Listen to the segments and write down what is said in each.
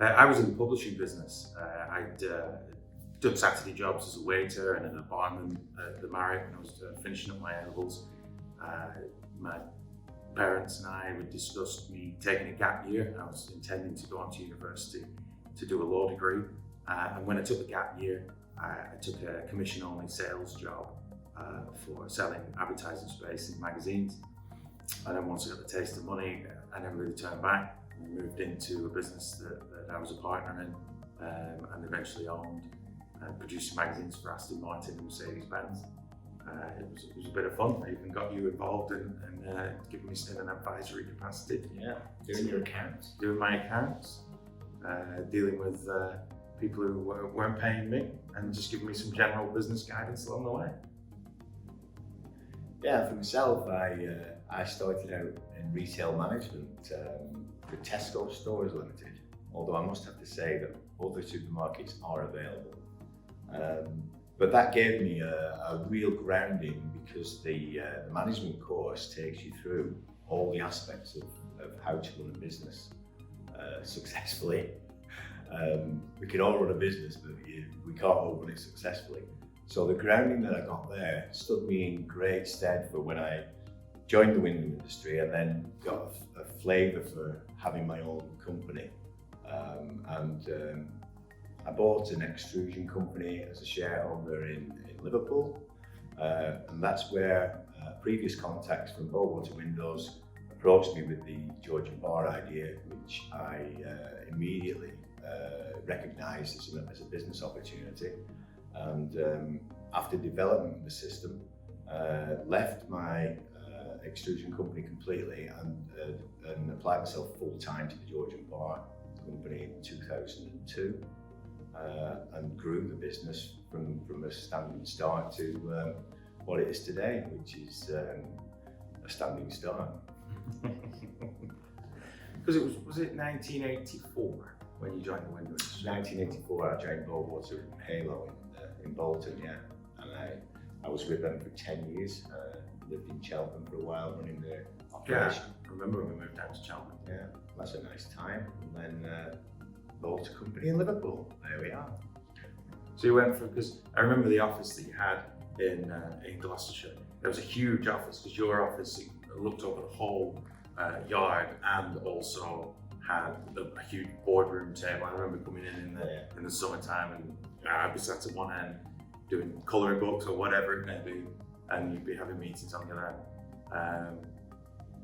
I was in the publishing business. I'd done Saturday jobs as a waiter and in a barman at the Marriott when I was finishing up my A-levels. My parents and I would discuss me taking a gap year. I was intending to go on to university to do a law degree. And when I took the gap year, I took a commission-only sales job for selling advertising space in magazines. And then once I got the taste of money, I never really turned back. I moved into a business that I was a partner in and eventually owned, producing magazines for Aston Martin and Mercedes-Benz. It was a bit of fun. I even got you involved in giving me in an advisory capacity. Yeah, doing your accounts. Doing my accounts, dealing with people who weren't paying me and just giving me some general business guidance along the way. Yeah, for myself, I started out in retail management for Tesco Stores Limited, although I must have to say that other supermarkets are available. But that gave me a real grounding because the management course takes you through all the aspects of how to run a business successfully. We can all run a business, but we can't all run it successfully. So the grounding that I got there stood me in great stead for when I joined the window industry and then got a flavour for having my own company. I bought an extrusion company as a shareholder in Liverpool, and that's where previous contacts from Bowater Windows approached me with the Georgian Bar idea, which I immediately recognised as a business opportunity. And after developing the system, left my extrusion company completely and applied myself full time to the Georgian Bar Company in 2002. And grew the business from a standing start to what it is today, which is a standing start. Because was it 1984 when you joined the window industry? 1984, I joined Bowater Halo in Bolton, yeah, and I was with them for 10 years. Lived in Cheltenham for a while, running their operation. Yeah, I remember when we moved down to Cheltenham. Yeah, that's a nice time. And then bought a company in Liverpool. There we are. So you went from, because I remember the office that you had in Gloucestershire. There was a huge office because your office looked over the whole yard and also had a huge boardroom table. I remember coming in the summertime and I'd be sat at one end doing colouring books or whatever it may be, and you'd be having meetings on the other end.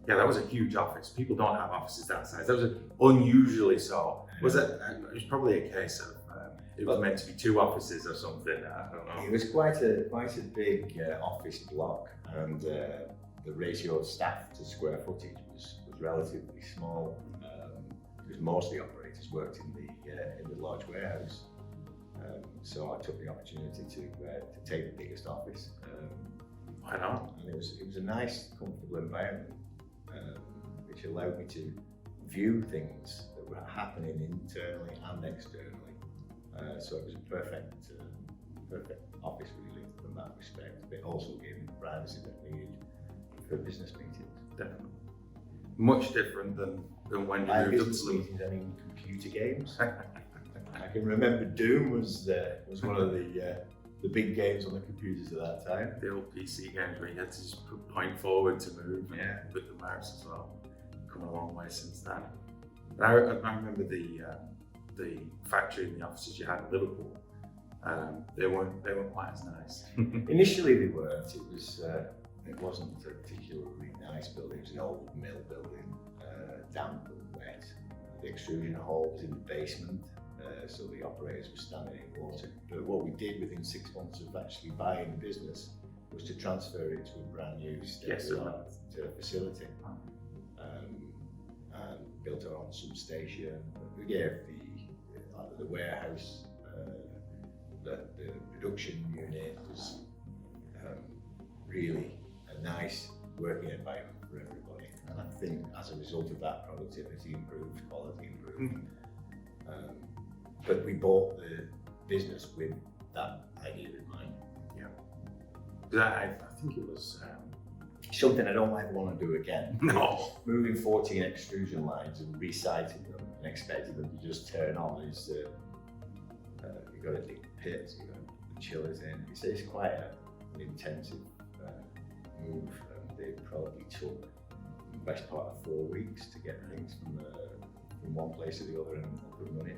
Yeah, that was a huge office. People don't have offices that size. That was unusually so. Was it? It was probably a case of it was meant to be two offices or something. I don't know. It was quite a big office block, and the ratio of staff to square footage was relatively small. Because most of the operators worked in the large warehouse. So I took the opportunity to take the biggest office. Why not? And it was a nice, comfortable environment, which allowed me to view things that were happening internally and externally. So it was a perfect office really from that respect. But it also gave me the privacy that I needed for business meetings. Definitely. Much different than when you moved up to meetings. I mean, computer games. I can remember Doom was one of the big games on the computers at that time. The old PC games where you had to just point forward to move, yeah, with the mouse as well. Come a long way since then. But I remember the factory and the offices you had in Liverpool. They weren't quite as nice. Initially they weren't. It wasn't a particularly nice building. It was an old mill building, damp and wet. The extrusion hall was in the basement. So the operators were standing in water. But what we did within 6 months of actually buying the business was to transfer it to a brand new state-of-the-art facility, and built our own substation. We gave the warehouse, the production unit was really a nice working environment for everybody. And I think as a result of that, productivity improved, quality improved. But we bought the business with that idea in mind. Yeah. I think it was something I don't want to do again. No. Moving 14 extrusion lines and resiting them and expected them to just turn on. Is you've got to dig pits, you've got to put the chillers in. It's quite an intensive move, and they probably took the best part of 4 weeks to get things from one place to the other and up and running.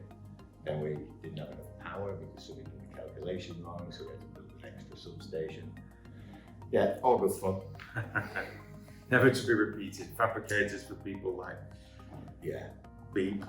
Then we didn't have enough power because somebody did the calculation wrong, so we had to build an extra substation. Yeah, all good fun. Never to be repeated. Fabricators for people like Yeah. Beep.